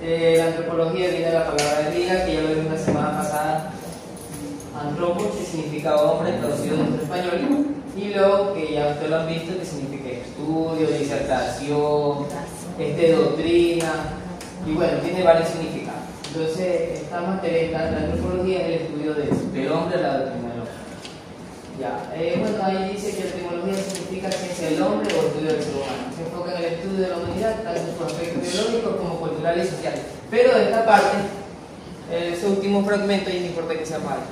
La antropología viene de la palabra griega, que ya lo vimos la semana pasada, antropos, que significa hombre, traducido en nuestro español, y luego, que ya ustedes lo han visto, que significa estudio, disertación, doctrina, y bueno, tiene varios significados. Entonces, esta materia, la antropología es el estudio del hombre, la doctrina del hombre. Ya, bueno, ahí dice que la etimología significa ciencia del hombre o estudio del ser humano. Se enfoca en el estudio de la humanidad, tanto por aspectos biológicos como culturales y sociales. Pero de esta parte, ese último fragmento, y no importa que sea parte,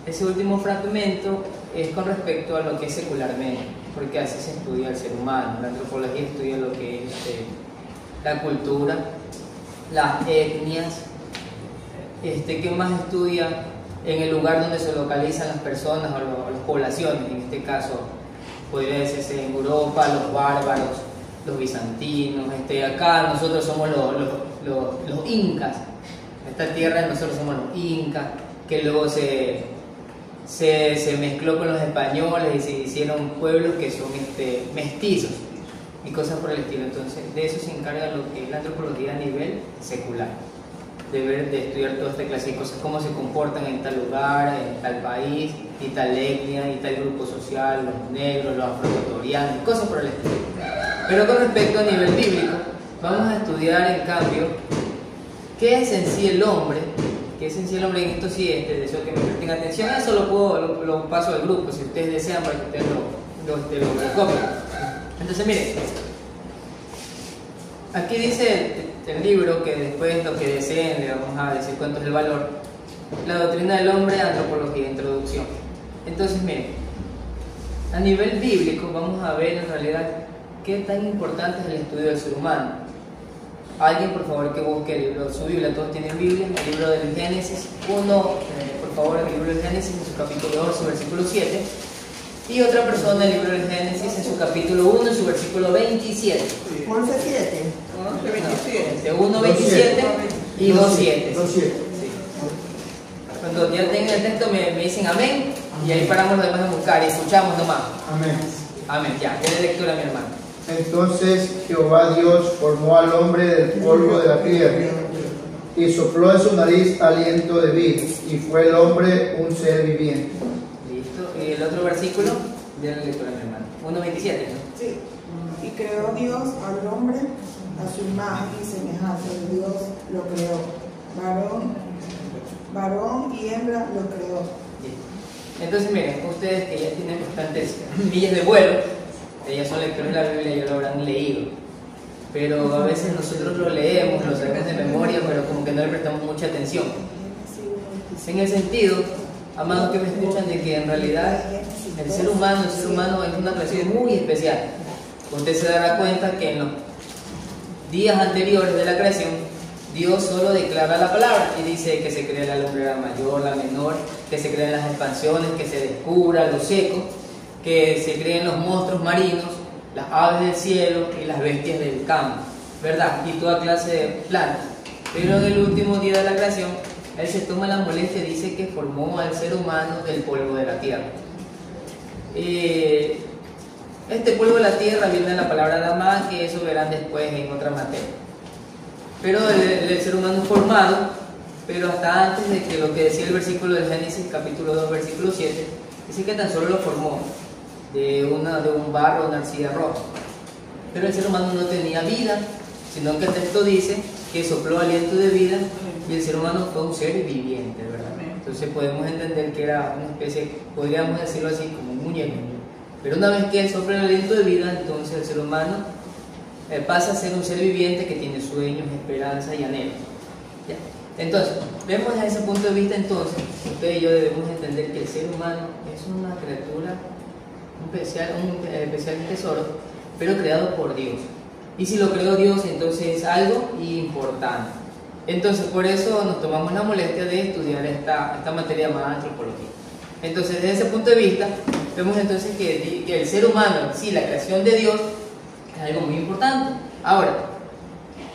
ese último fragmento es con respecto a lo que es secularmente, porque así se estudia el ser humano. La antropología estudia lo que es la cultura, las etnias, ¿qué más estudia? En el lugar donde se localizan las personas o las poblaciones. En este caso podría decirse en Europa, los bárbaros, los bizantinos. Acá nosotros somos los incas. Esta tierra nosotros somos los incas, que luego se mezcló con los españoles y se hicieron pueblos que son mestizos y cosas por el estilo. Entonces de eso se encarga lo que es la antropología a nivel secular, de estudiar toda esta clase de cosas, cómo se comportan en tal lugar, en tal país, y tal etnia, y tal grupo social, los negros, los afroecuatorianos, cosas por el estilo. Pero con respecto a nivel bíblico, vamos a estudiar en cambio qué es en sí el hombre, qué es en sí el hombre. En esto sí deseo que me presten atención. Eso lo paso al grupo, si ustedes desean, para que ustedes lo copien. Entonces miren, aquí dice el libro, que después lo que deseen le vamos a decir cuánto es el valor. La doctrina del hombre, antropología, introducción. Entonces miren, a nivel bíblico vamos a ver en realidad qué tan importante es el estudio del ser humano. Alguien por favor que busque el libro, su Biblia, todos tienen Biblia, el libro del Génesis 1, por favor, el libro del Génesis en su capítulo 2, su versículo 7, y otra persona el libro del Génesis en su capítulo 1, en su versículo 27. 11:7. De 1:27 y 2:7. Cuando ya tengan el texto me dicen amén, y ahí paramos los demás a buscar y escuchamos nomás. Amén. Amén, ya, es lectura, mi hermano. Entonces Jehová Dios formó al hombre del polvo de la tierra y sopló en su nariz aliento de vida, y fue el hombre un ser viviente. Listo. ¿Y el otro versículo? De la lectura, mi hermano. 1:27, ¿no? Sí. Y creó Dios al hombre a su imagen y semejanza de Dios lo creó. Varón y hembra lo creó. Bien. Entonces miren, ustedes que ya tienen bastantes millas de vuelo, ya son lectores de la Biblia, ya lo habrán leído, pero a veces nosotros lo leemos, lo sabemos de memoria, pero como que no le prestamos mucha atención. En el sentido, amados que me escuchan, de que en realidad el ser humano es una creación muy especial. Usted se dará cuenta que en los días anteriores de la creación, Dios solo declara la palabra y dice que se crea la lumbrera mayor, la menor, que se crean las expansiones, que se descubra lo seco, que se creen los monstruos marinos, las aves del cielo y las bestias del campo, ¿verdad? Y toda clase de plantas. Pero en el último día de la creación, Él se toma la molestia y dice que formó al ser humano del polvo de la tierra. Este polvo de la tierra viene de la palabra Adamá, que eso verán después en otra materia. Pero el ser humano es formado, pero hasta antes de que lo que decía el versículo del Génesis, capítulo 2, versículo 7, dice que tan solo lo formó de un barro, una arcilla roja. Pero el ser humano no tenía vida, sino que el texto dice que sopló aliento de vida y el ser humano fue un ser viviente, ¿verdad? Entonces podemos entender que era una especie, podríamos decirlo así, como un muñeco. Pero una vez que él sopla el aliento de vida, entonces el ser humano pasa a ser un ser viviente que tiene sueños, esperanza y anhelos. ¿Ya? Entonces, vemos desde ese punto de vista, entonces, usted y yo debemos entender que el ser humano es una criatura, un especial tesoro, pero creado por Dios. Y si lo creó Dios, entonces es algo importante. Entonces, por eso nos tomamos la molestia de estudiar esta materia llamada antropología. Entonces, desde ese punto de vista, vemos entonces que el ser humano, sí, la creación de Dios, es algo muy importante. Ahora,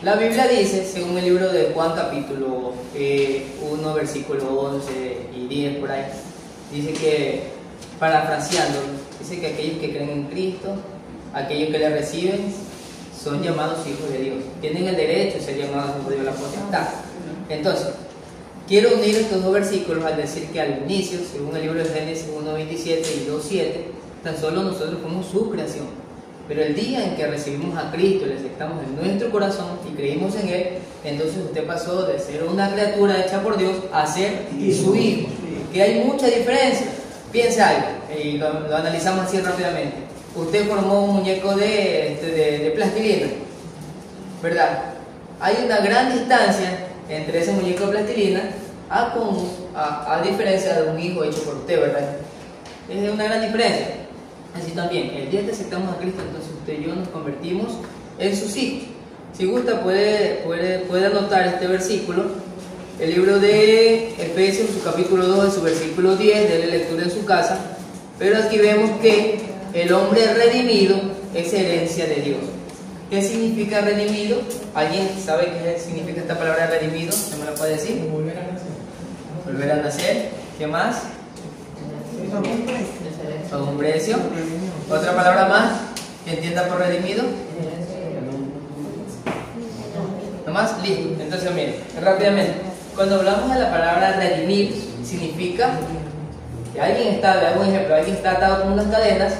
la Biblia dice, según el libro de Juan capítulo 1, versículo 11 y 10 por ahí, dice que, parafraseando, dice que aquellos que creen en Cristo, aquellos que le reciben, son llamados hijos de Dios. Tienen el derecho de ser llamados hijos de Dios, la potestad. Entonces, quiero unir estos dos versículos al decir que al inicio, según el libro de Génesis 1:27 y 2:7, tan solo nosotros fuimos su creación. Pero el día en que recibimos a Cristo, le aceptamos en nuestro corazón y creímos en Él, entonces usted pasó de ser una criatura hecha por Dios a ser su hijo. Que hay mucha diferencia. Piense algo, y lo analizamos así rápidamente. Usted formó un muñeco de plastilina, ¿verdad? Hay una gran distancia entre ese muñeco de plastilina a diferencia de un hijo hecho por usted, ¿verdad? Es una gran diferencia. Así también, el día que aceptamos a Cristo, entonces usted y yo nos convertimos en sus hijos. Si gusta, puede anotar este versículo. El libro de Efesios, su capítulo 2, en su versículo 10, déle lectura en su casa. Pero aquí vemos que el hombre redimido es herencia de Dios. ¿Qué significa redimido? ¿Alguien sabe qué significa esta palabra redimido? ¿Se me la puede decir? Volver a nacer. Volver a nacer. ¿Qué más? Pago un precio. ¿Otra palabra más que entienda por redimido? ¿No más? Listo. Entonces, miren, rápidamente. Cuando hablamos de la palabra redimir, significa que alguien está, le hago un ejemplo, alguien está atado con unas cadenas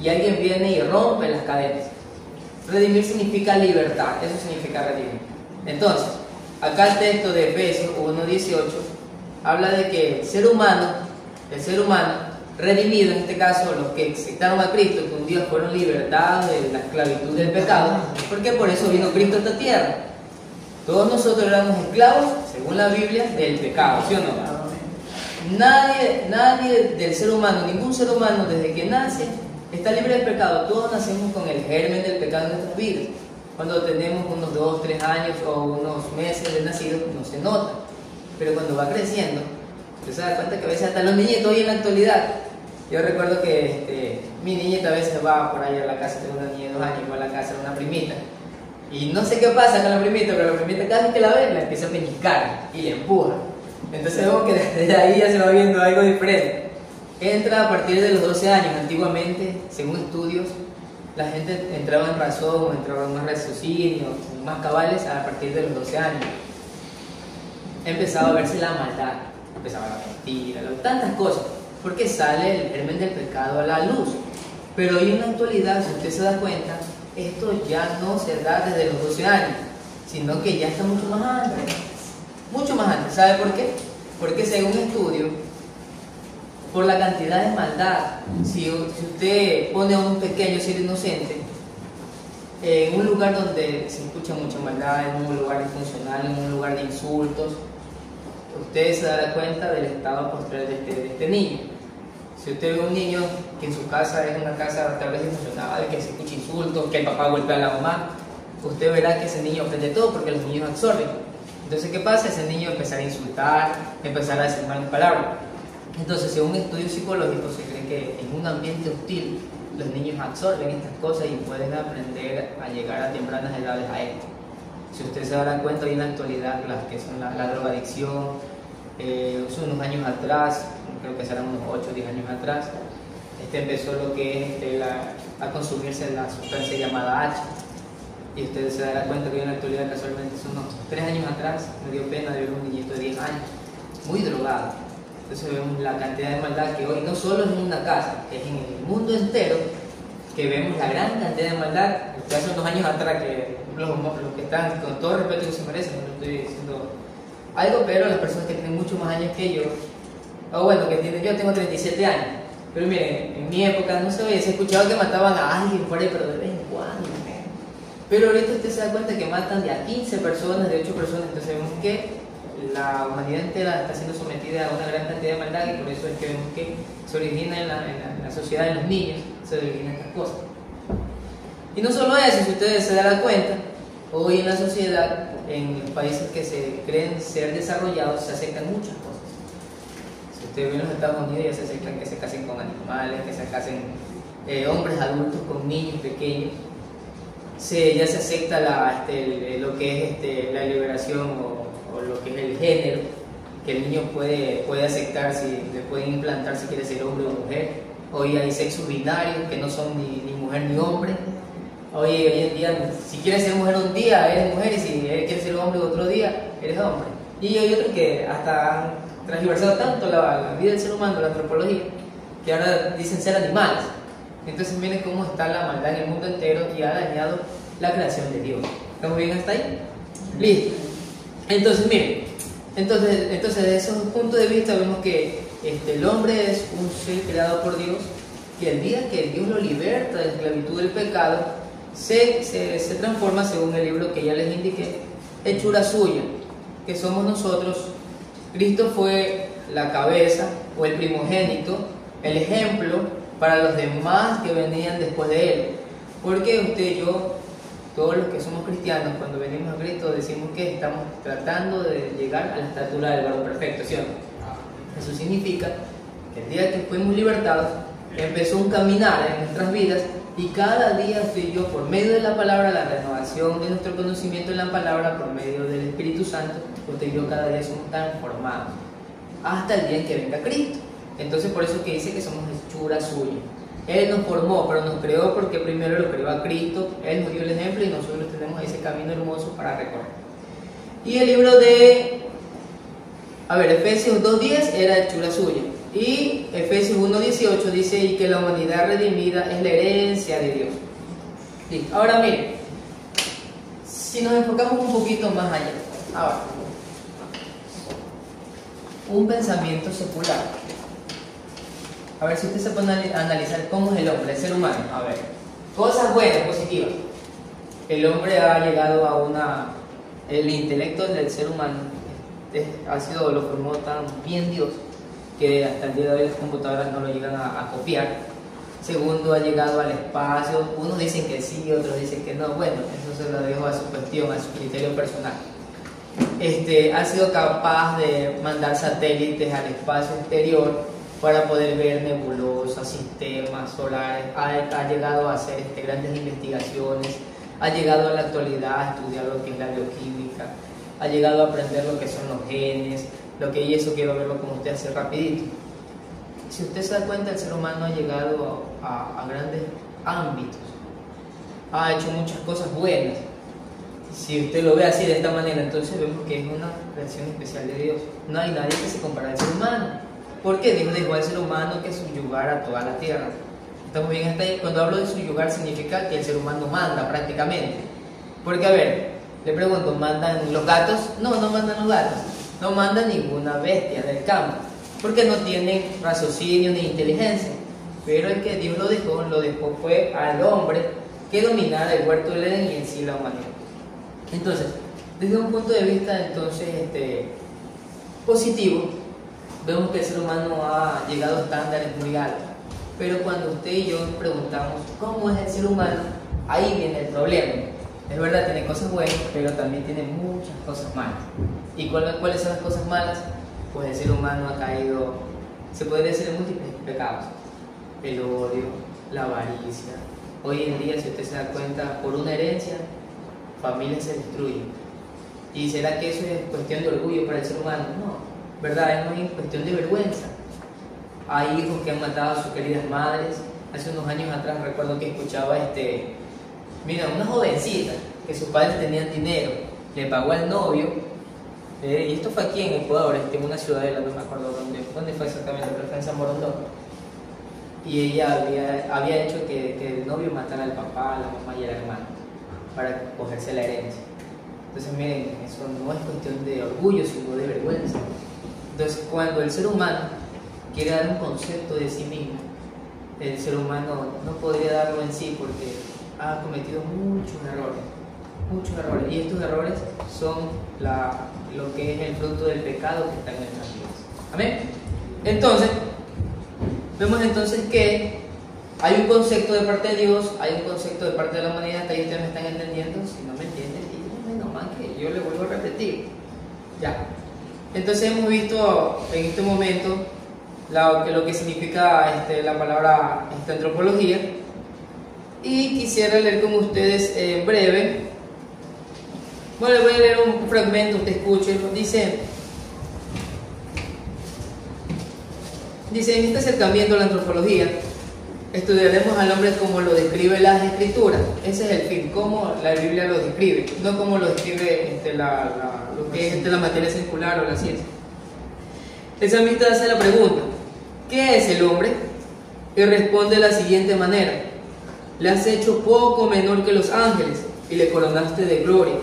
y alguien viene y rompe las cadenas. Redimir significa libertad, eso significa redimir. Entonces, acá el texto de Efesios 1:18 habla de que el ser humano redimido, en este caso los que aceptaron a Cristo, que un día fueron libertados de la esclavitud del pecado, porque por eso vino Cristo a esta tierra. Todos nosotros éramos esclavos, según la Biblia, del pecado, ¿sí o no? Nadie del ser humano, ningún ser humano desde que nace está libre del pecado. Todos nacemos con el germen del pecado en nuestras vidas. Cuando tenemos unos 2, 3 años o unos meses de nacido, no se nota. Pero cuando va creciendo, usted se da cuenta que a veces hasta los niñitos hoy en la actualidad. Yo recuerdo que mi niñita a veces va por ahí a la casa, tengo una niña de 2 años, va a la casa de una primita. Y no sé qué pasa con la primita, pero la primita cada vez que la ve, la empieza a pellizcar y le empuja. Entonces vemos que desde ahí ya se va viendo algo diferente. Entra a partir de los 12 años. Antiguamente, según estudios, la gente entraba en razón o entraba en más raciocinio, más cabales a partir de los 12 años. Empezaba a verse la maldad, empezaba la mentira, tantas cosas, porque sale el germen del pecado a la luz. Pero hoy en la actualidad, si usted se da cuenta, esto ya no se da desde los 12 años, sino que ya está mucho más antes. Mucho más antes. ¿Sabe por qué? Porque según estudio, por la cantidad de maldad, si usted pone a un pequeño ser inocente en un lugar donde se escucha mucha maldad, en un lugar disfuncional, en un lugar de insultos, usted se dará cuenta del estado posterior de este niño. Si usted ve un niño que en su casa es una casa tal vez disfuncional, que se escucha insultos, que el papá golpea a la mamá, usted verá que ese niño aprende todo porque los niños absorben. Entonces, ¿qué pasa? Ese niño empezará a insultar, empezará a decir malas palabras. Entonces, según estudios psicológicos, se cree que en un ambiente hostil los niños absorben estas cosas y pueden aprender a llegar a tempranas edades a esto. Si usted se dará cuenta, hoy en la actualidad, las que son la drogadicción, son unos años atrás, creo que serán unos 8 o 10 años atrás, empezó lo que es a consumirse la sustancia llamada H. Y usted se dará cuenta que hoy en la actualidad, casualmente, son unos 3 años atrás, me dio pena de ver un niñito de 10 años, muy drogado. Entonces vemos la cantidad de maldad que hoy no solo es en una casa, es en el mundo entero, que vemos la gran cantidad de maldad. Hace unos años atrás, que los que están, con todo respeto que se merecen, no estoy diciendo algo, pero las personas que tienen muchos más años que yo, o bueno, yo tengo 37 años, pero miren, en mi época no se había escuchado que mataban a alguien por ahí, pero de vez en cuando. Pero ahorita usted se da cuenta que matan de a 15 personas, de 8 personas, entonces vemos que la humanidad entera está siendo sometida a una gran cantidad de maldad y por eso es que vemos que se origina en la sociedad de los niños, se originan estas cosas. Y no solo eso, si ustedes se darán cuenta, hoy en la sociedad, en los países que se creen ser desarrollados, se aceptan muchas cosas. Si ustedes ven en los Estados Unidos, ya se aceptan que se casen con animales, que se casen hombres adultos con niños pequeños. Ya se acepta lo que es la liberación o lo que es el género, que el niño puede aceptar, si le pueden implantar si quiere ser hombre o mujer. Hoy hay sexos binarios que no son ni mujer ni hombre. Hoy en día, si quieres ser mujer un día, eres mujer, y si quieres ser hombre otro día, eres hombre. Y hay otros que hasta han transversado tanto la vida del ser humano, la antropología, que ahora dicen ser animales. Entonces miren cómo está la maldad en el mundo entero y ha dañado la creación de Dios. ¿Estamos bien hasta ahí? Listo. Entonces miren, entonces desde esos puntos de vista vemos que el hombre es un ser creado por Dios, y el día que Dios lo liberta de la esclavitud del pecado, se transforma, según el libro que ya les indiqué, hechura suya, que somos nosotros. Cristo fue la cabeza o el primogénito, el ejemplo para los demás que venían después de él. Porque usted y yo, todos los que somos cristianos, cuando venimos a Cristo decimos que estamos tratando de llegar a la estatura del varón perfecto, ¿sí o no? Eso significa que el día que fuimos libertados, empezó un caminar en nuestras vidas, y cada día usted y yo, por medio de la palabra, la renovación de nuestro conocimiento en la palabra, por medio del Espíritu Santo, usted y yo cada día somos transformados hasta el día en que venga Cristo. Entonces por eso que dice que somos hechura suya. Él nos formó, pero nos creó porque primero lo creó a Cristo. Él nos dio el ejemplo y nosotros tenemos ese camino hermoso para recorrer. Y el libro de Efesios 2.10 era hechura suya. Y Efesios 1.18 dice y que la humanidad redimida es la herencia de Dios. Listo. Ahora miren, si nos enfocamos un poquito más allá. Ahora, un pensamiento secular. A ver si usted se pone a analizar cómo es el hombre, el ser humano. A ver, cosas buenas, positivas. El hombre ha llegado a el intelecto del ser humano lo formó tan bien Dios, que hasta el día de hoy las computadoras no lo llegan a copiar. Segundo, ha llegado al espacio. Unos dicen que sí, otros dicen que no. Bueno, eso se lo dejo a su cuestión, a su criterio personal. Ha sido capaz de mandar satélites al espacio exterior para poder ver nebulosas, sistemas solares. Ha llegado a hacer grandes investigaciones. Ha llegado a la actualidad a estudiar lo que es la bioquímica. Ha llegado a aprender lo que son los genes. Y eso quiero verlo con usted así rapidito. Si usted se da cuenta, el ser humano ha llegado a grandes ámbitos, ha hecho muchas cosas buenas. Si usted lo ve así, de esta manera, entonces vemos que es una creación especial de Dios. No hay nadie que se compare al ser humano, porque Dios dejó al ser humano que subyugara a toda la tierra. ¿Estamos bien hasta ahí? Cuando hablo de subyugar significa que el ser humano manda prácticamente. Porque a ver, le pregunto, ¿mandan los gatos? No, no mandan los gatos. No manda ninguna bestia del campo, porque no tienen raciocinio ni inteligencia. Pero el que Dios lo dejó fue al hombre que dominara el huerto del Edén y en sí la humanidad. Entonces, desde un punto de vista positivo, vemos que el ser humano ha llegado a estándares muy altos. Pero cuando usted y yo nos preguntamos cómo es el ser humano, ahí viene el problema. Es verdad, tiene cosas buenas, pero también tiene muchas cosas malas. ¿Y cuáles son las cosas malas? Pues el ser humano ha caído, se puede decir, en múltiples pecados. El odio, la avaricia. Hoy en día, si usted se da cuenta, por una herencia, familias se destruyen. ¿Y será que eso es cuestión de orgullo para el ser humano? No, ¿verdad? Es más bien cuestión de vergüenza. Hay hijos que han matado a sus queridas madres. Hace unos años atrás recuerdo que escuchaba una jovencita que sus padres tenían dinero, le pagó al novio, y esto fue aquí en Ecuador, en una ciudadela, no me acuerdo dónde fue exactamente, pero fue en San Borondón. Y ella había hecho que el novio matara al papá, a la mamá y al hermano para cogerse la herencia. Entonces miren, eso no es cuestión de orgullo, sino de vergüenza. Entonces cuando el ser humano quiere dar un concepto de sí mismo, el ser humano no podría darlo en sí porque ha cometido muchos errores, y estos errores son lo que es el fruto del pecado que está en nuestras vidas. Amén. Entonces vemos que hay un concepto de parte de Dios, hay un concepto de parte de la humanidad. Que ahí ustedes me están entendiendo. Si no me entienden, díganme nomás que yo le vuelvo a repetir. Ya. Entonces hemos visto en este momento lo que significa la palabra antropología. Y quisiera leer con ustedes en breve. Bueno, les voy a leer un fragmento, usted escuche. Dice, en este acercamiento a la antropología, estudiaremos al hombre como lo describe las escrituras. Ese es el fin, cómo la Biblia lo describe, no como lo describe lo que es la materia secular o la ciencia. El salmista hace la pregunta: ¿qué es el hombre? Y responde de la siguiente manera: le has hecho poco menor que los ángeles y le coronaste de gloria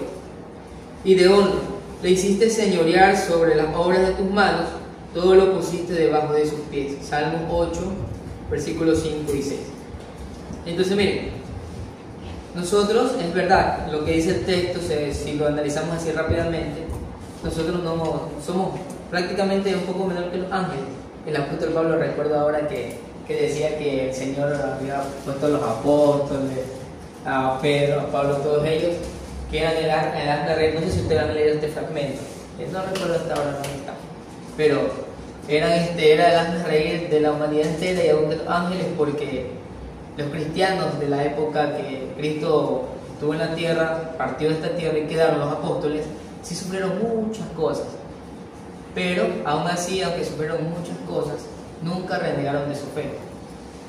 y de honra. Le hiciste señorear sobre las obras de tus manos, todo lo pusiste debajo de sus pies. Salmos 8, versículos 5 y 6. Entonces miren, nosotros, es verdad, lo que dice el texto, si lo analizamos así rápidamente, nosotros no somos prácticamente un poco menor que los ángeles. El apóstol Pablo, recuerdo ahora que decía que el Señor había puesto a los apóstoles, a Pedro, a Pablo, todos ellos, que eran el ángel rey. No sé si ustedes han leído este fragmento, no recuerdo hasta ahora dónde está, pero era el ángel rey de la humanidad entera y aún de los ángeles, porque los cristianos de la época que Cristo estuvo en la tierra, partió de esta tierra y quedaron los apóstoles, sí sufrieron muchas cosas, pero aún así, aunque sufrieron muchas cosas, nunca renegaron de su fe.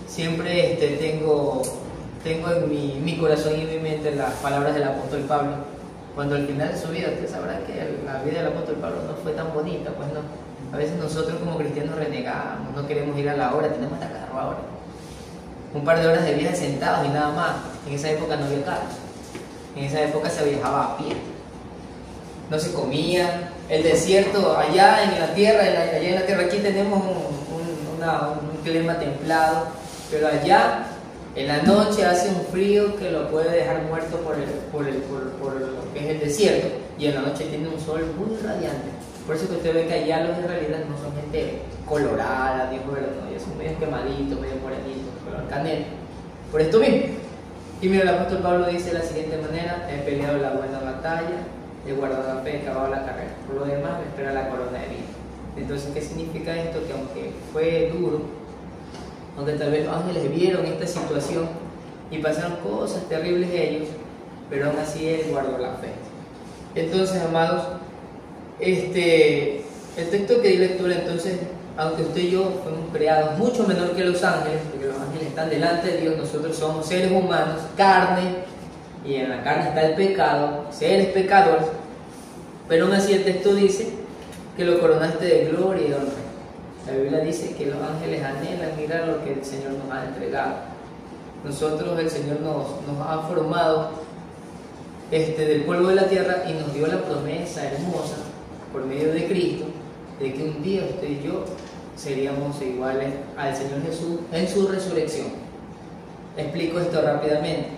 Siempre tengo en mi corazón y en mi mente las palabras del apóstol Pablo, cuando al final de su vida, ustedes sabrán que la vida del apóstol Pablo no fue tan bonita, pues no. A veces nosotros como cristianos renegamos, no queremos ir a la hora, tenemos que ir a carro ahora. Un par de horas de viaje sentados y nada más. En esa época no había carros, en esa época se viajaba a pie, no se comía. El desierto allá en la tierra, aquí tenemos un clima templado, pero allá en la noche hace un frío que lo puede dejar muerto por lo que es el desierto, y en la noche tiene un sol muy radiante. Por eso que usted ve que allá los israelitas no son gente colorada, ni verde, no, ellos son medio quemaditos, medio morenitos, color canela. Por esto mismo. Y mira, el apóstol Pablo dice de la siguiente manera: he peleado la buena batalla, he guardado la fe, he acabado la carrera. Por lo demás, me espera la corona de vida. Entonces, ¿qué significa esto? Que aunque fue duro, aunque tal vez los ángeles vieron esta situación y pasaron cosas terribles ellos, pero aún así él guardó la fe. Entonces, amados, el texto que di lectura, entonces, aunque usted y yo fuimos creados mucho menor que los ángeles, porque los ángeles están delante de Dios, nosotros somos seres humanos, carne, y en la carne está el pecado, seres pecadores, pero aún así el texto dice que lo coronaste de gloria y de honra. La Biblia dice que los ángeles anhelan mirar lo que el Señor nos ha entregado. Nosotros, el Señor nos ha formado del polvo de la tierra y nos dio la promesa hermosa por medio de Cristo de que un día usted y yo seríamos iguales al Señor Jesús en su resurrección. Explico esto rápidamente.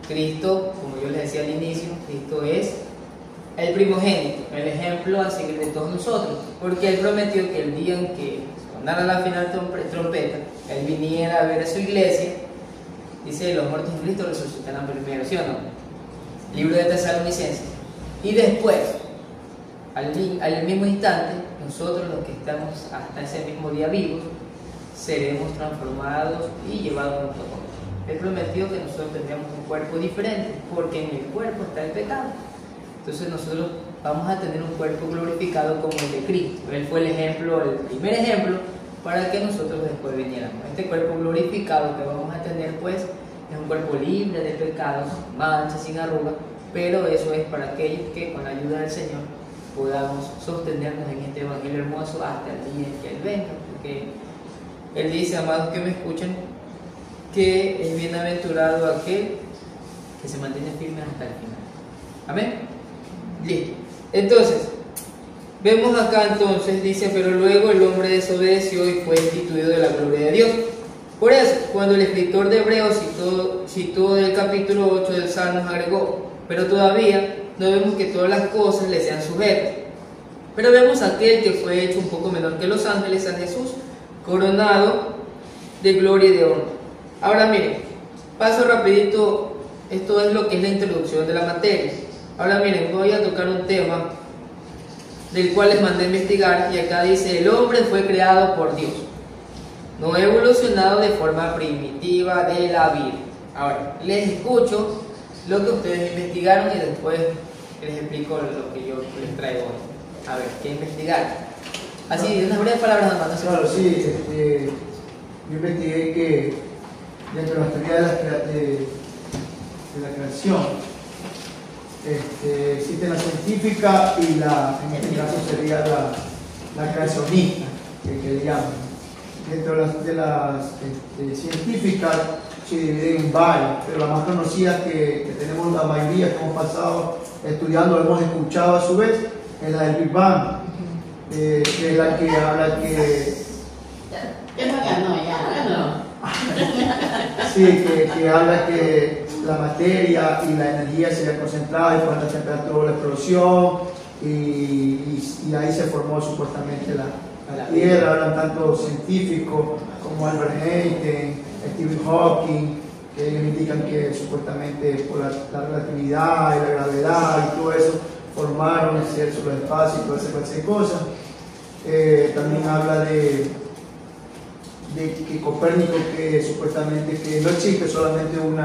Cristo, como yo les decía al inicio, Cristo es el primogénito, el ejemplo a seguir de todos nosotros, porque Él prometió que el día en que sonara la final trompeta, Él viniera a ver a su iglesia. Dice: los muertos en Cristo resucitarán primero, ¿sí o no? Libro de Tesalonicenses. Y después, al mismo instante, nosotros los que estamos hasta ese mismo día vivos, seremos transformados y llevados junto con Él. Él prometió que nosotros tendríamos un cuerpo diferente, porque en el cuerpo está el pecado. Entonces nosotros vamos a tener un cuerpo glorificado como el de Cristo. Él fue el ejemplo, el primer ejemplo, para que nosotros después viniéramos. Este cuerpo glorificado que vamos a tener, pues, es un cuerpo libre de pecados, manchas, sin arrugas, pero eso es para aquellos que con la ayuda del Señor podamos sostenernos en este evangelio hermoso hasta el día en que Él venga, porque Él dice, amados que me escuchan, que es bienaventurado aquel que se mantiene firme hasta el final. Amén. Listo. Entonces, vemos acá entonces, dice: pero luego el hombre desobedeció y fue destituido de la gloria de Dios. Por eso, cuando el escritor de Hebreos citó del capítulo 8 del Salmos, agregó: pero todavía no vemos que todas las cosas le sean sujetas. Pero vemos a aquel que fue hecho un poco menor que los ángeles, a Jesús, coronado de gloria y de honra. Ahora miren, paso rapidito, esto es lo que es la introducción de la materia. Ahora miren, voy a tocar un tema del cual les mandé a investigar, y acá dice: el hombre fue creado por Dios, no evolucionado de forma primitiva de la vida. Ahora, les escucho lo que ustedes investigaron y después les explico lo que yo les traigo hoy. A ver, ¿qué investigaron? Así, de unas breves palabras nomás. Claro, sí, yo investigué que dentro de las teorías de la creación, existe la científica y en este caso sería la creacionista, que le llaman. Dentro de las científicas se dividen en varias, pero la más conocida que tenemos la mayoría que hemos pasado estudiando, hemos escuchado a su vez, es la del Big Bang, que es la que habla que... Sí, que habla que la materia y la energía se había concentrado y cuando la temperatura hubo la explosión y ahí se formó supuestamente la Tierra. Hablan tanto científicos como Albert Einstein, Stephen Hawking, que ellos indican que supuestamente por la relatividad y la gravedad y todo eso formaron el cielo, los espacios y toda esa clase de cosas. También habla de que Copérnico, que supuestamente que no existe solamente un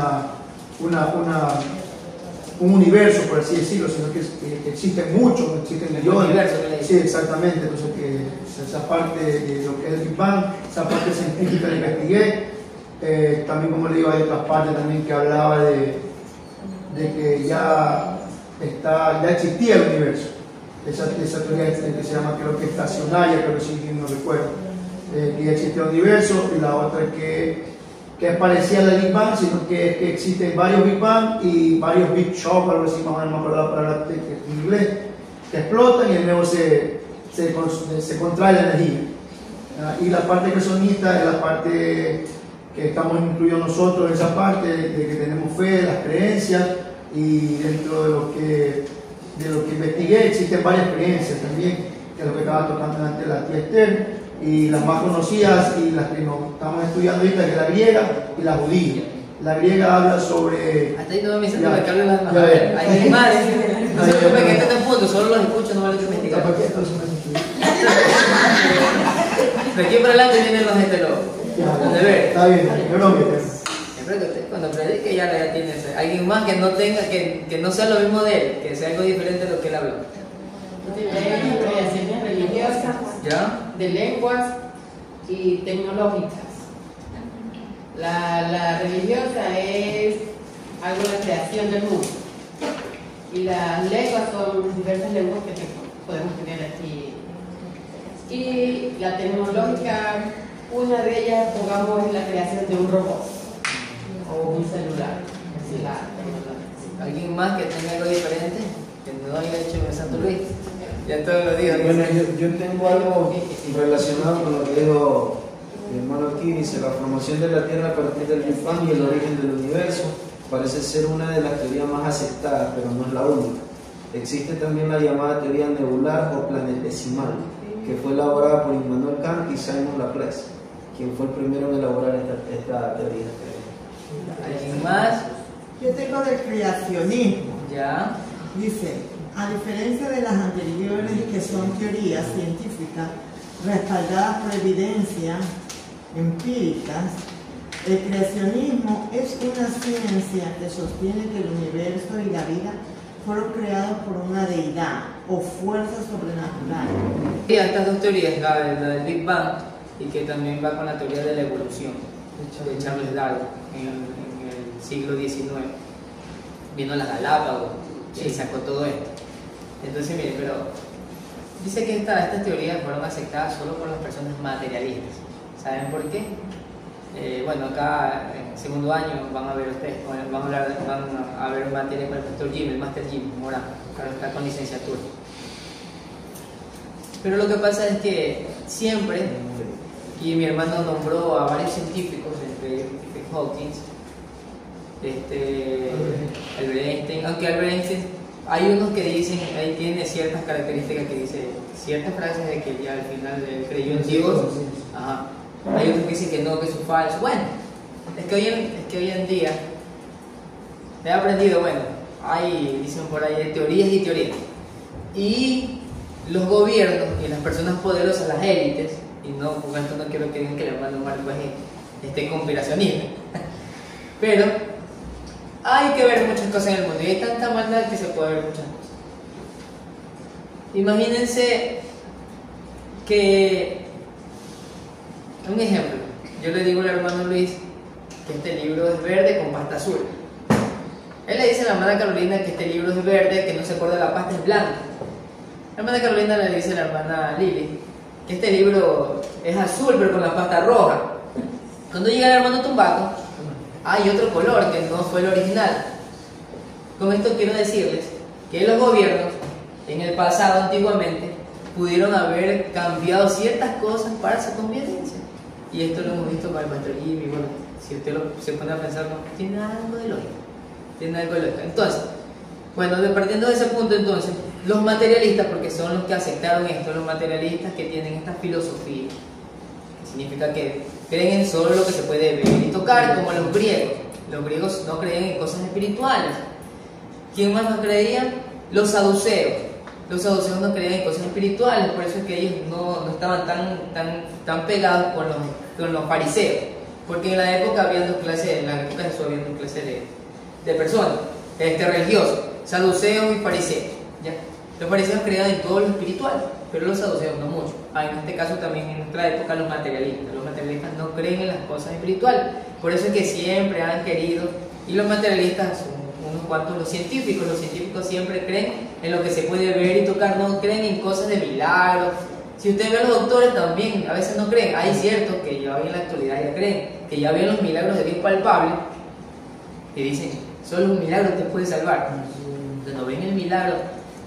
universo, por así decirlo, sino que existen muchos, existen millones. Sí, exactamente. Entonces, que esa parte de lo que es el Big Bang, esa parte científica la investigué. También, como le digo, hay otras partes también que hablaba de que ya existía el universo. Esa teoría que se llama, creo que estacionaria, pero sí no recuerdo. Que ya existe el universo, y la otra que es parecida a la Big Bang, sino que existen varios Big Bang y varios Big Shock, algo así, más o menos me acuerdo la palabra en inglés, que explotan y luego se contrae la energía. Y la parte creacionista es la parte que estamos incluidos nosotros, esa parte de que tenemos fe, las creencias, y dentro de lo que investigué existen varias creencias también, que es lo que estaba tocando antes la tía Esther. Y las más conocidas y las que nos estamos estudiando ahorita, que es la griega y la judía. La griega habla sobre... Hasta ahí no me dicen que hablan las más. Hay más. No se preocupe que este punto, solo los escucho, no vale que investigar. De aquí para adelante vienen los heteros. Está bien, yo no me cuando predique ya tiene alguien más que no tenga, que no sea lo mismo de él, que sea algo diferente de lo que él habló. Creaciones religiosas, ¿ya? de lenguas y tecnológicas. La religiosa es algo de la creación del mundo, y las lenguas son diversas lenguas que podemos tener aquí. Y la tecnológica, una de ellas, pongamos, es la creación de un robot o un celular. Así la tecnológica. ¿Alguien más que tenga algo diferente? Que no haya hecho en Santo Luis. Ya todos los días. Bueno, yo tengo algo relacionado con lo que dijo mi hermano aquí. Dice: la formación de la Tierra a partir del Big Bang y el origen del universo parece ser una de las teorías más aceptadas, pero no es la única. Existe también la llamada teoría nebular o planetesimal, que fue elaborada por Immanuel Kant y Simon Laplace, quien fue el primero en elaborar esta teoría. ¿Alguien más? Yo tengo del creacionismo. ¿Ya? Dice: a diferencia de las anteriores, que son teorías científicas respaldadas por evidencias empíricas, el creacionismo es una ciencia que sostiene que el universo y la vida fueron creados por una deidad o fuerza sobrenatural. Y estas dos teorías, la del Big Bang y que también va con la teoría de la evolución de Charles Darwin en el siglo XIX. Vino a las Galápagos y sacó todo esto. Entonces, mire, pero dice que estas teorías fueron aceptadas solo por las personas materialistas. ¿Saben por qué? Bueno, acá en segundo año van a ver ustedes, van a ver materia para el profesor Jim, el Master Jim Morán, para estar con licenciatura. Pero lo que pasa es que siempre, y mi hermano nombró a varios científicos, entre ellos Stephen Hawking, Albert Einstein, aunque Albert Einstein, hay unos que dicen, ahí tiene ciertas características que dice, ciertas frases de que ya al final él creyó en Dios. Ajá. Hay otros que dicen que no, que eso es falso. Bueno, es que hoy en día he aprendido, bueno, hay, dicen por ahí, teorías y teorías. Y los gobiernos y las personas poderosas, las élites, y no, por esto no quiero que digan que el hermano Marco es conspiracionista, pero hay que ver muchas cosas en el mundo y hay tanta maldad que se puede ver muchas cosas. Imagínense que, un ejemplo, yo le digo al hermano Luis que este libro es verde con pasta azul. Él le dice a la hermana Carolina que este libro es verde, que no se acuerda la pasta es blanca. La hermana Carolina le dice a la hermana Lili que este libro es azul pero con la pasta roja. Cuando llega el hermano Tumbaco, hay otro color que no fue el original. Con esto quiero decirles que los gobiernos en el pasado, antiguamente, pudieron haber cambiado ciertas cosas para su conveniencia. Y esto lo hemos visto con el maestro Jimmy. Bueno, si usted se pone a pensar, no, tiene algo de lógica. Tiene algo de lógica. Entonces, bueno, partiendo de ese punto, entonces, los materialistas, porque son los que aceptaron esto, los materialistas que tienen esta filosofía, que significa que creen en solo lo que se puede ver y tocar, como los griegos. Los griegos no creían en cosas espirituales. ¿Quién más no creía? Los saduceos. Los saduceos no creían en cosas espirituales, por eso es que ellos no estaban tan pegados con los fariseos. Porque en la época había dos clases, en la época de Jesús había dos clases de personas, religiosos, saduceos y fariseos. ¿Ya? Los fariseos creían en todo lo espiritual, pero los saduceos no mucho. En este caso también en nuestra época los materialistas no creen en las cosas espirituales. Por eso es que siempre han querido, y los materialistas son unos cuantos, los científicos siempre creen en lo que se puede ver y tocar, no creen en cosas de milagros. Si usted ve a los doctores también, a veces no creen. Hay ciertos que ya en la actualidad ya creen, que ya ven los milagros de Dios palpables, que dicen, solo un milagro te puede salvar. Cuando ven el milagro,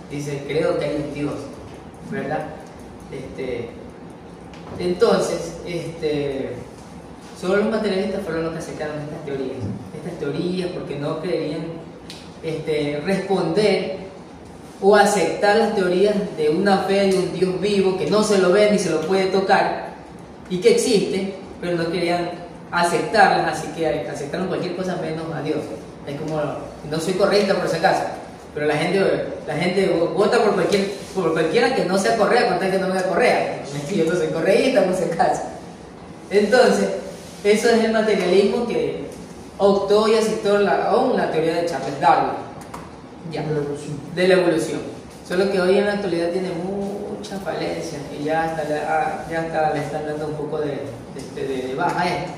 dicen, creo que hay un Dios, ¿verdad? Entonces, solo los materialistas fueron los que aceptaron estas teorías porque no querían responder o aceptar las teorías de una fe de un Dios vivo que no se lo ve ni se lo puede tocar y que existe, pero no querían aceptarlas, así que aceptaron cualquier cosa menos a Dios. Es como, no soy correcta por si acaso, pero la gente vota por cualquiera que no sea correa, con tal que no me haga correa. Yo no soy correísta por si acaso. Entonces, eso es el materialismo que optó y aceptó aún la teoría de Charles Darwin, ya, de la evolución. Solo que hoy en la actualidad tiene muchas falencias y ya hasta le están dando un poco de baja a esto.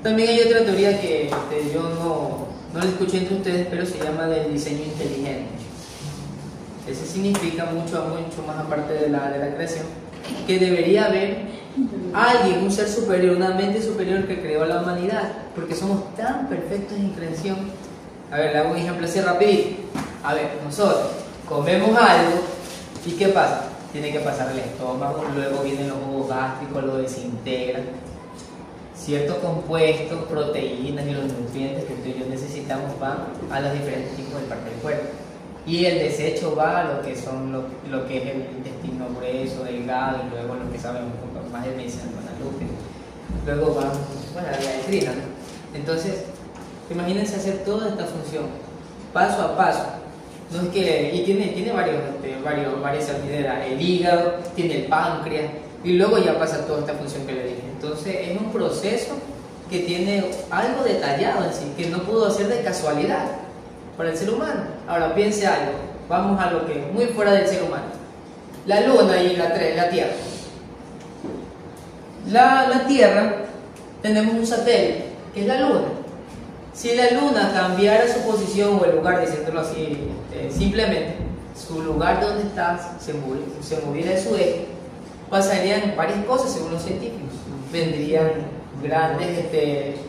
También hay otra teoría que yo no la escuché entre ustedes, pero se llama del diseño inteligente. Ese significa mucho más aparte de la creación, que debería haber alguien, un ser superior, una mente superior que creó a la humanidad, porque somos tan perfectos en creación. A ver, le hago un ejemplo así rapidito. A ver, nosotros comemos algo y ¿qué pasa? Tiene que pasar al estómago, luego vienen los jugos gástricos, lo desintegran. Ciertos compuestos, proteínas y los nutrientes que usted y yo necesitamos van a los diferentes tipos de partes del cuerpo. Y el desecho va a lo que son lo que es el intestino grueso, delgado, y luego lo que sabemos más de medicina con la luz. Luego van, bueno, a la letrina, ¿no? Entonces, imagínense hacer toda esta función, paso a paso. No es que, y tiene varias salideras, el hígado, tiene el páncreas, y luego ya pasa toda esta función que le dije. Entonces, es un proceso que tiene algo detallado en sí, que no pudo hacer de casualidad para el ser humano. Ahora piense algo, vamos a lo que muy fuera del ser humano. La luna y la Tierra. La Tierra, tenemos un satélite, que es la luna. Si la luna cambiara su posición o el lugar, diciéndolo así, simplemente, su lugar donde está se moviera de su eje, pasarían varias cosas según los científicos. Vendrían grandes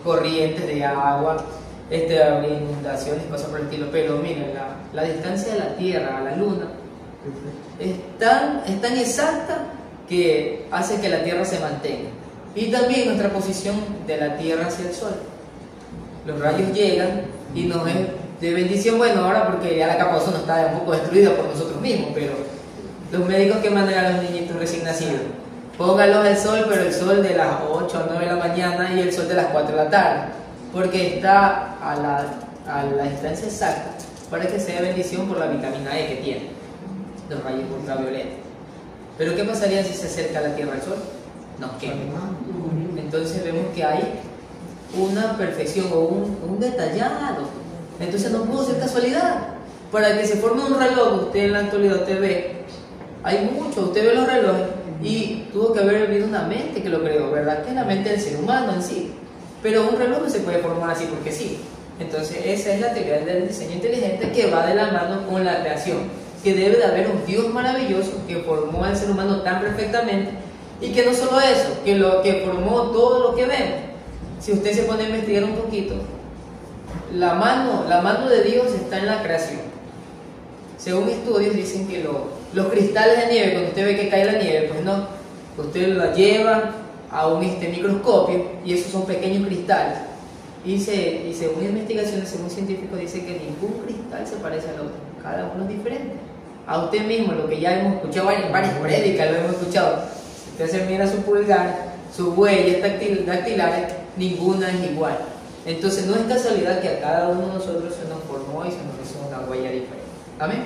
corrientes de agua, habría inundaciones, cosas por el estilo. Pero miren, la distancia de la Tierra a la Luna es tan exacta que hace que la Tierra se mantenga. Y también nuestra posición de la Tierra hacia el Sol. Los rayos llegan y nos es de bendición, bueno, ahora porque ya la capa de ozono está un poco destruida por nosotros mismos, pero los médicos que mandan a los niñitos recién nacidos, pónganlos al sol, pero el sol de las 8 a 9 de la mañana y el sol de las 4 de la tarde, porque está a la distancia exacta para que sea bendición por la vitamina E que tiene, los rayos ultravioletas. Pero ¿qué pasaría si se acerca la Tierra al Sol? Nos quema. Entonces vemos que hay una perfección o un detallado. Entonces no pudo ser casualidad. Para que se forme un reloj, usted en la actualidad usted ve, hay mucho, usted ve los relojes y tuvo que haber habido una mente que lo creó, ¿verdad? Que es la mente del ser humano en sí. Pero un reloj no se puede formar así porque sí. Entonces esa es la teoría del diseño inteligente, que va de la mano con la creación, que debe de haber un Dios maravilloso que formó al ser humano tan perfectamente, y que no solo eso, que lo que formó todo lo que vemos. Si usted se pone a investigar un poquito, la mano de Dios está en la creación. Según estudios dicen que los cristales de nieve, cuando usted ve que cae la nieve, pues no, usted la lleva a un microscopio y esos son pequeños cristales. Y según investigaciones, según científicos, dice que ningún cristal se parece al otro, cada uno es diferente. A usted mismo, lo que ya hemos escuchado en varias prédicas, lo hemos escuchado, si usted se mira su pulgar, sus huellas dactilares, ninguna es igual. Entonces no es casualidad que a cada uno de nosotros se nos formó y se nos hizo una huella diferente. ¿Amén?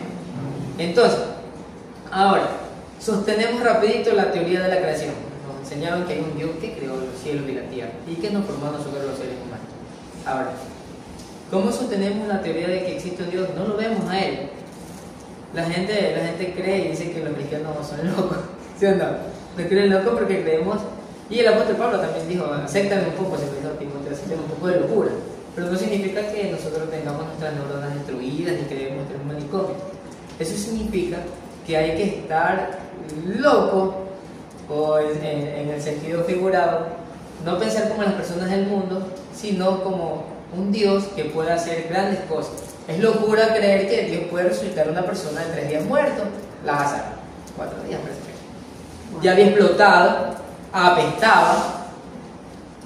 Entonces, ahora, sostenemos rapidito la teoría de la creación. Nos enseñaron que hay un Dios que creó los cielos y la tierra y que nos formó a nosotros los seres humanos. Ahora, ¿cómo sostenemos la teoría de que existe un Dios? No lo vemos a Él. La gente cree y dice que los cristianos son locos, ¿sí o no? Nos creen locos porque creemos, y el apóstol Pablo también dijo, acéptame un poco, se pensó Timoteo, acéptame un poco de locura. Pero no significa que nosotros tengamos nuestras neuronas destruidas ni que debemos tener un manicomio. Eso significa que hay que estar loco, o en el sentido figurado, no pensar como las personas del mundo, sino como un Dios que pueda hacer grandes cosas. Es locura creer que Dios puede resucitar a una persona de 3 días muerto, Lázaro, 4 días precisamente. Ya había explotado, apestaba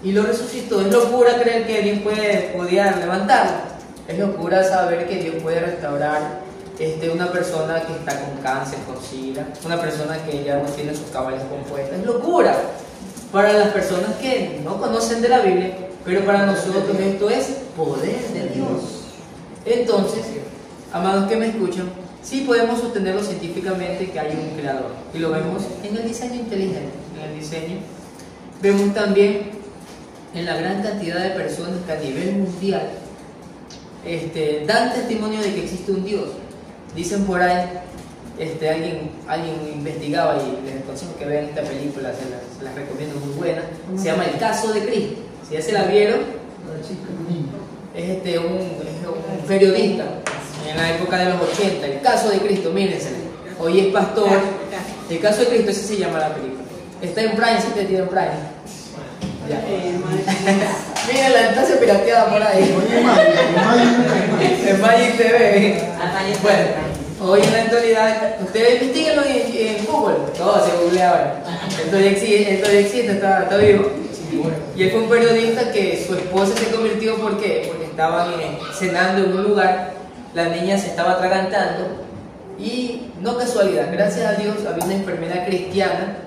y lo resucitó. Es locura creer que Dios podía levantarlo. Es locura saber que Dios puede restaurar una persona que está con cáncer, con sida, una persona que ya no tiene sus cabales compuestas. Es locura para las personas que no conocen de la Biblia, pero para nosotros esto es poder de Dios. Entonces, amados que me escuchan, sí podemos sostenerlo científicamente que hay un creador, y lo vemos en el diseño inteligente. En el diseño vemos también en la gran cantidad de personas que a nivel mundial dan testimonio de que existe un Dios. Dicen por ahí, alguien investigaba, y les aconsejo que vean esta película, se las recomiendo, muy buena. Se llama El Caso de Cristo. Si ya se la vieron, es un periodista en la época de los 80, El Caso de Cristo, mírense. Hoy es pastor. El Caso de Cristo, ese se llama la película. Está en Prime, si usted tiene Prime. Ya. Mírenla, entonces pirateada por ahí. En Magic TV. Bueno, hoy en la actualidad, ustedes investiguenlo en Google, todo se googlea ahora. Entonces existe, está vivo. Y él fue un periodista que su esposa se convirtió, ¿por qué? Porque estaban cenando en un lugar, la niña se estaba atragantando y no casualidad, gracias a Dios había una enfermera cristiana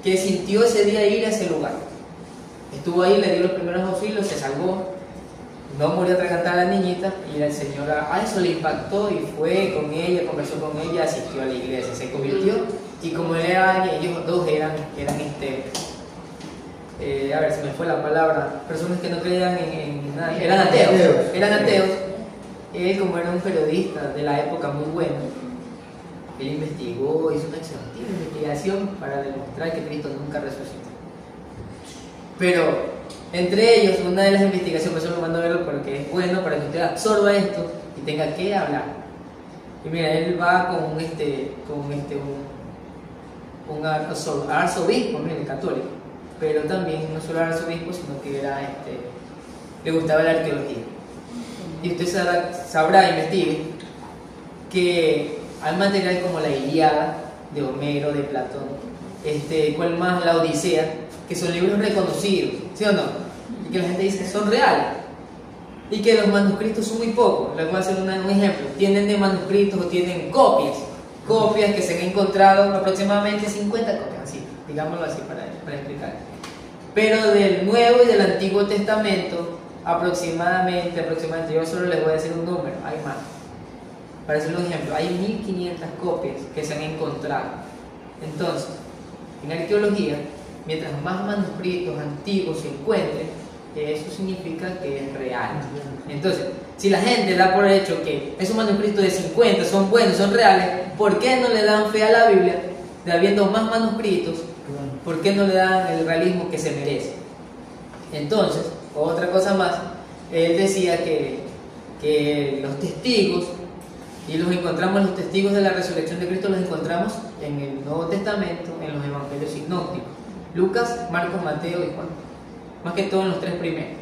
que sintió ese día ir a ese lugar. Estuvo ahí, le dio los primeros auxilios, se salvó, no murió atragantada la niñita, y el Señor a eso le impactó y fue con ella, conversó con ella, asistió a la iglesia, se convirtió, y como él era, ellos dos eran a ver, se me fue la palabra, personas que no creían en nada, eran ateos. Él, como era un periodista de la época muy bueno, él investigó, hizo una exhaustiva investigación para demostrar que Cristo nunca resucitó. Pero entre ellos, una de las investigaciones, eso lo mando a verlo porque es bueno para que usted absorba esto y tenga que hablar. Y mira, él va con un arzobispo, mire, católico, pero también no solo era arzobispo, sino que era le gustaba la arqueología. Y usted sabrá, investigue, que hay material como la Ilíada de Homero, de Platón, ¿cuál más? La Odisea, que son libros reconocidos, ¿sí o no? Y que la gente dice que son reales, y que los manuscritos son muy pocos. Les voy a hacer un ejemplo. Tienen de manuscritos o tienen copias que se han encontrado, aproximadamente 50 copias, así, digámoslo así para explicar. Pero del Nuevo y del Antiguo Testamento, aproximadamente, yo solo les voy a decir un número, hay más. Para hacer un ejemplo, hay 1500 copias que se han encontrado. Entonces, en arqueología, mientras más manuscritos antiguos se encuentren, eso significa que es real. Entonces, si la gente da por hecho que esos manuscritos de 50 son buenos, son reales, ¿por qué no le dan fe a la Biblia de habiendo más manuscritos? ¿Por qué no le dan el realismo que se merece? Entonces, otra cosa más, él decía que los testigos, y los testigos de la resurrección de Cristo los encontramos en el Nuevo Testamento, en los evangelios sinópticos, Lucas, Marcos, Mateo y Juan, más que todo en los 3 primeros.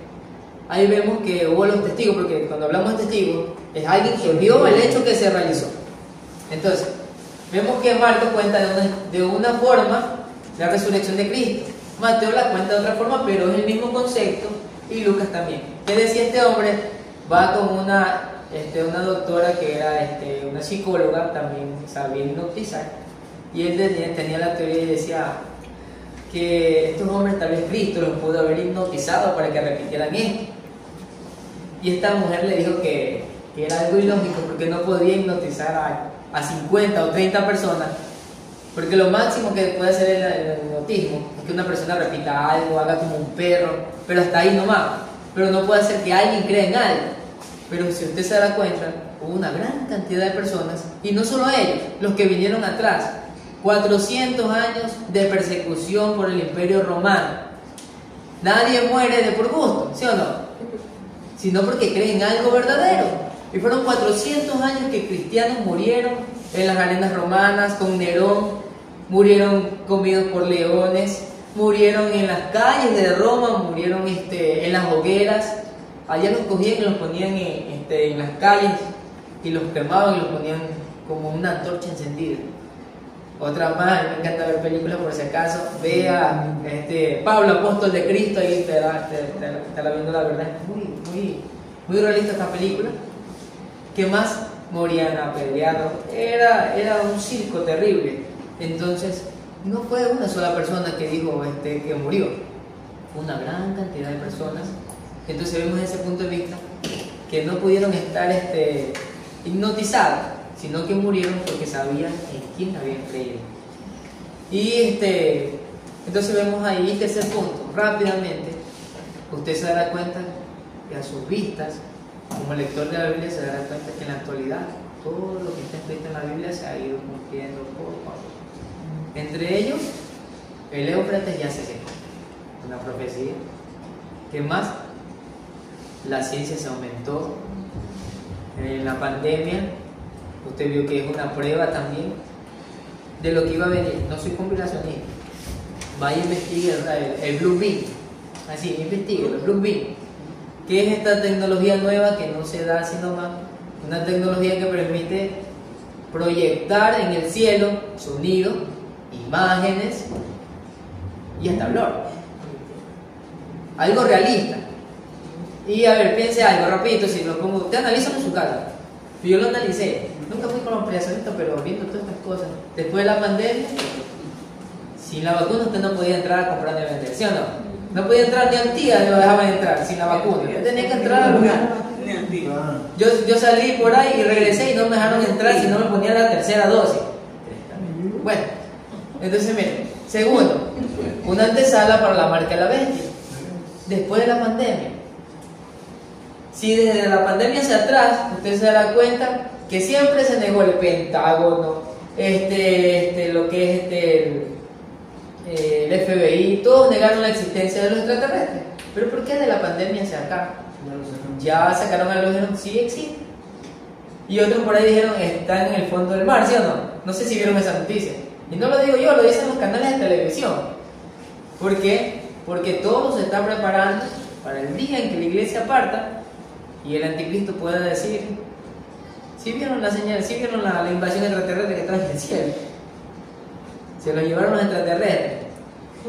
Ahí vemos que hubo los testigos, porque cuando hablamos de testigos, es alguien que vio el hecho que se realizó. Entonces, vemos que Marcos cuenta de una forma la resurrección de Cristo, Mateo la cuenta de otra forma, pero es el mismo concepto, y Lucas también. ¿Qué decía este hombre? Va con una doctora que era una psicóloga, también sabía hipnotizar, y él tenía la teoría y decía que estos hombres, tal vez Cristo los pudo haber hipnotizado para que repitieran esto. Y esta mujer le dijo que era algo ilógico, porque no podía hipnotizar a 50 o 30 personas, porque lo máximo que puede hacer el hipnotismo es que una persona repita algo, haga como un perro, pero hasta ahí nomás. Pero no puede hacer que alguien crea en algo. Pero si usted se da cuenta, hubo una gran cantidad de personas, y no solo ellos, los que vinieron atrás, 400 años de persecución por el Imperio Romano. Nadie muere de por gusto, ¿sí o no? Sino porque creen algo verdadero. Y fueron 400 años que cristianos murieron en las arenas romanas, con Nerón, murieron comidos por leones, murieron en las calles de Roma, murieron en las hogueras. Allá los cogían y los ponían en las calles y los quemaban y los ponían como una antorcha encendida. Otra más, me encanta ver películas por si acaso, vea Pablo, apóstol de Cristo, ahí te la viendo la verdad. Es muy realista esta película. ¿Qué más? Morían apedreados. Era un circo terrible. Entonces, no fue una sola persona que dijo que murió, fue una gran cantidad de personas. Entonces vemos desde ese punto de vista que no pudieron estar hipnotizados, sino que murieron porque sabían en quién habían creído. Y entonces vemos ahí el tercer punto. Rápidamente, usted se dará cuenta que a sus vistas, como lector de la Biblia, se dará cuenta que en la actualidad todo lo que está escrito en la Biblia se ha ido cumpliendo poco a poco. Entre ellos, el Éufrates ya se secó, una profecía. ¿Qué más? La ciencia se aumentó. En la pandemia, usted vio que es una prueba también de lo que iba a venir. No soy combinacionista. Vaya, investigue el Blue Beam. Así, investigue el Blue Beam. ¿Qué es esta tecnología nueva que no se da así nomás? Una tecnología que permite proyectar en el cielo sonido, imágenes y hasta olor. Algo realista. Y a ver, piense algo, rapidito, si lo pongo, usted analiza en su casa. Yo lo analicé, nunca fui con los creacionistas, pero viendo todas estas cosas. Después de la pandemia, sin la vacuna usted no podía entrar a comprar ni a vender, ¿sí o no? No podía entrar ni a Antiguas, ni lo dejaban entrar sin la vacuna. Usted tenía que entrar al lugar. Yo salí por ahí y regresé y no me dejaron entrar si no me ponía la tercera dosis. Bueno, entonces miren, segundo, una antesala para la marca de la bestia. Después de la pandemia. Si desde la pandemia hacia atrás, usted se dará cuenta que siempre se negó el Pentágono, lo que es el FBI, todos negaron la existencia de los extraterrestres. ¿Pero por qué de la pandemia hacia acá? Ya sacaron a los dijeron, sí existe. Y otros por ahí dijeron, están en el fondo del mar, ¿sí o no? No sé si vieron esa noticia. Y no lo digo yo, lo dicen los canales de televisión. ¿Por qué? Porque todo se está preparando para el día en que la iglesia parta y el anticristo pueda decir, ¿sí vieron la señal? ¿Sí vieron la invasión extraterrestre que trae el cielo? Se lo llevaron los extraterrestres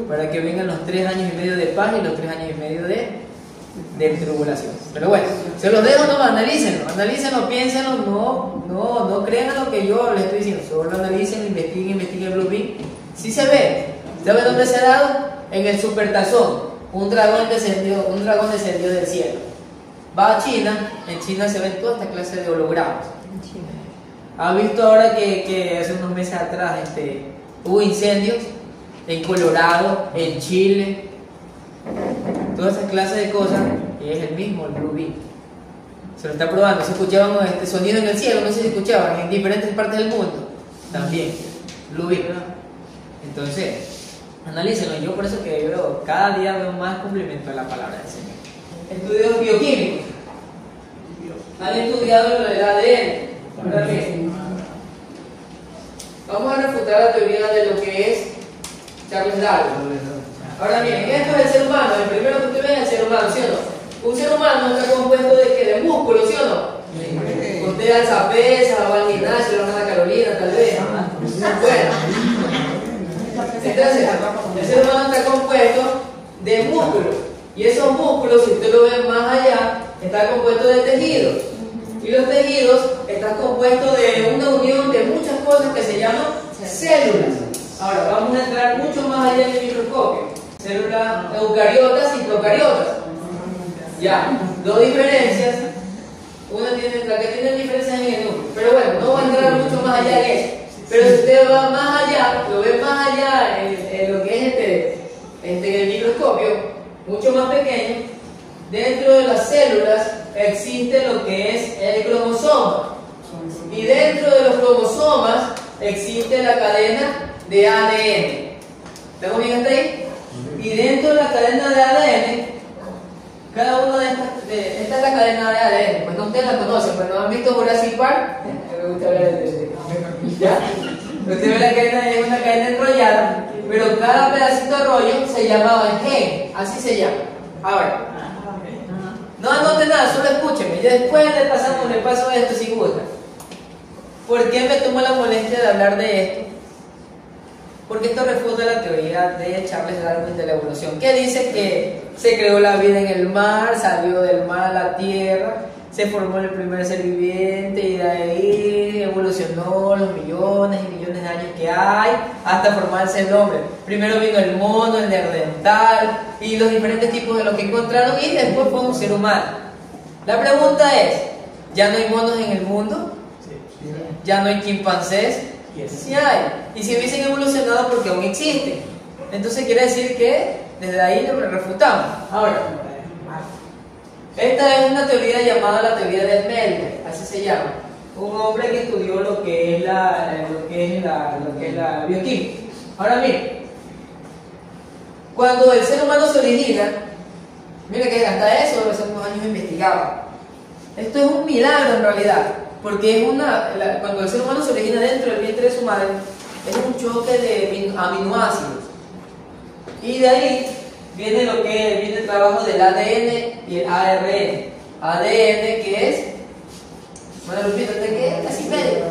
para que vengan los 3 años y medio de paz y los 3 años y medio de tribulación. Pero bueno, se los dejo nomás, analícenlo, piénsenlo, no crean en lo que yo les estoy diciendo, solo analícenlo, investiguen Blue Beam. Sí se ve, ¿sabe dónde se ha dado? En el supertazón, un dragón descendió del cielo. Va a China, en China se ven toda esta clase de hologramas. ¿Ha visto ahora que hace unos meses atrás hubo incendios en Colorado, en Chile? Toda esa clase de cosas, y es el mismo, el Blue Beam. Se lo está probando, se escuchaban sonido en el cielo, no sé si escuchaban, en diferentes partes del mundo. También, Blue Beam. Entonces, analícenlo. Yo por eso que cada día veo más cumplimiento de la palabra del Señor. estudios bioquímicos. Han estudiado lo del ADN. Ahora bien, vamos a refutar la teoría de lo que es Charles Darwin. Ahora bien, esto es el ser humano. El primero que usted ve es el ser humano, ¿sí o no? Un ser humano está compuesto de ¿qué? De músculos, ¿sí o no? Usted alza pesas, va al gimnasio, va a Ana Carolina, tal vez. Bueno, entonces, el ser humano está compuesto de músculos. Y esos músculos, si usted lo ve más allá, están compuestos de tejidos. Y los tejidos están compuestos de una unión de muchas cosas que se llaman células. Ahora, vamos a entrar mucho más allá en el microscopio. Células eucariotas y procariotas. Ya, dos diferencias. Una tiene, la que tiene diferencias en el núcleo. Pero bueno, no voy a entrar mucho más allá en eso. Pero si usted va más allá, lo ve más allá en lo que es el microscopio, mucho más pequeño, dentro de las células existe lo que es el cromosoma. Y dentro de los cromosomas existe la cadena de ADN. ¿Estamos bien hasta ahí? Y dentro de la cadena de ADN, cada una de estas, esta es la cadena de ADN. Pues no ustedes la conocen, pero no han visto Jurassic Park. Me gusta hablar de ¿ya? Usted ve la cadena, es una cadena enrollada, pero cada pedacito de rollo se llamaba gen, así se llama. Ahora, no anote nada, solo escúcheme. Ya después le paso esto si gusta. ¿Por qué me tomo la molestia de hablar de esto? Porque esto refuta la teoría de Charles Darwin de la evolución, que dice que se creó la vida en el mar, salió del mar a la tierra, se formó el primer ser viviente y de ahí evolucionó los millones y millones de años que hay hasta formarse el hombre. Primero vino el mono, el neandertal y los diferentes tipos de los que encontraron y después fue un ser humano. La pregunta es, ¿ya no hay monos en el mundo? ¿Ya no hay chimpancés? Sí hay. Y si hubiesen evolucionado, porque aún existen. Entonces quiere decir que desde ahí lo refutamos. Ahora, esta es una teoría llamada la teoría del Mendel, así se llama. Un hombre que estudió lo que es la bioquímica. Ahora mire, cuando el ser humano se origina, mire que hasta eso hace unos años investigaba. Esto es un milagro en realidad, porque cuando el ser humano se origina dentro del vientre de su madre, es un choque de aminoácidos. Y de ahí viene el trabajo del ADN y el ARN. ADN que es, bueno, Lupita, ¿de qué? Casi medio.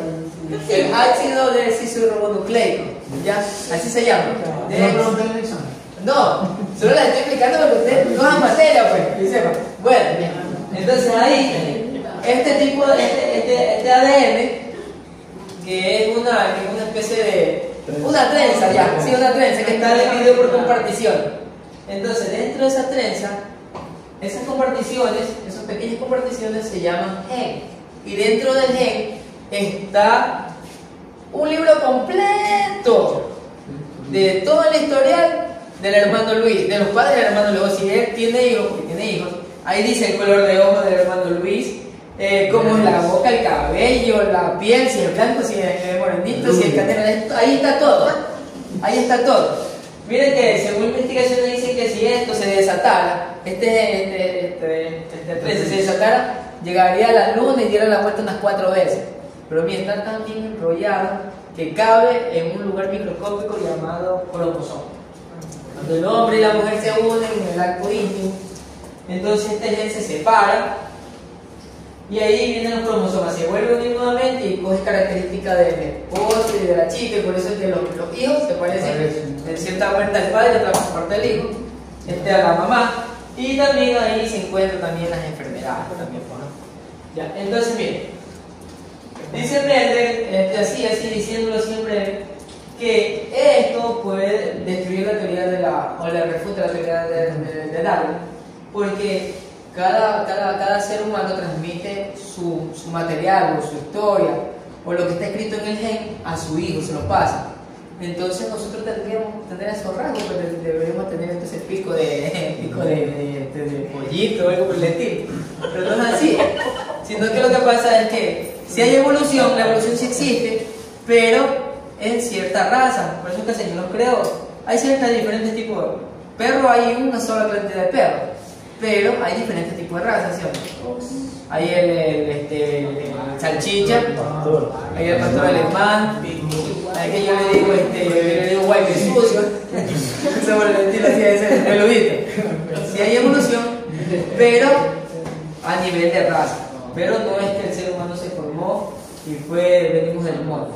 El ácido desoxirribonucleico, ¿ya? Así se llama. No, solo la estoy explicando porque usted no es materia, pues, y sepa. Bueno, entonces ahí, este ADN, que es una especie de, una trenza ya, sí, una trenza que está dividido por comparticiones. Entonces, dentro de esa trenza, esas comparticiones, esas pequeñas comparticiones se llaman gen. Y dentro del gen está un libro completo de todo el historial del hermano Luis, de los padres del hermano Luis. Si él tiene hijos, ahí dice el color de ojos del hermano Luis, cómo es la boca, el cabello, la piel, si es blanco, si es morenito, si es canela, ahí está todo. Ahí está todo. Miren que según investigaciones dicen que si esto se desatara, este tren se desatara, llegaría a la luna y diera la vuelta unas 4 veces. Pero mira, está tan bien enrollado que cabe en un lugar microscópico llamado cromosoma. Cuando el hombre y la mujer se unen en el acto íntimo, entonces este gen se separa y ahí vienen los cromosomas, se vuelven a unir nuevamente y coge características del esposo y de la chica, y por eso es que los hijos se parecen en cierta parte al padre, otra parte al hijo, a la mamá, y también ahí se encuentran también las enfermedades también, ¿no? Ya, entonces miren, dice Mendel, así diciéndolo siempre, que esto puede destruir la teoría o le refuta la teoría de Darwin, porque cada ser humano transmite su material o su historia o lo que está escrito en el gen a su hijo, se lo pasa. Entonces nosotros tendríamos que tener esos rasgos, pero deberíamos tener ese pico de pollito o algo por el estilo. Pero no es así, sino que lo que pasa es que si hay evolución, la evolución sí existe, pero en cierta raza. Por eso es que el Señor los creó. Hay ciertos diferentes tipos de perros, hay una sola cantidad de perros. pero hay diferentes tipos de razas, ¿sí o no? Hay el salchicha, hay el pastor alemán, hay que yo le digo guay que sucio, eso por el estilo así de ese peludito. Sí hay evolución, pero a nivel de raza, pero no es que el ser humano se formó y venimos del mono.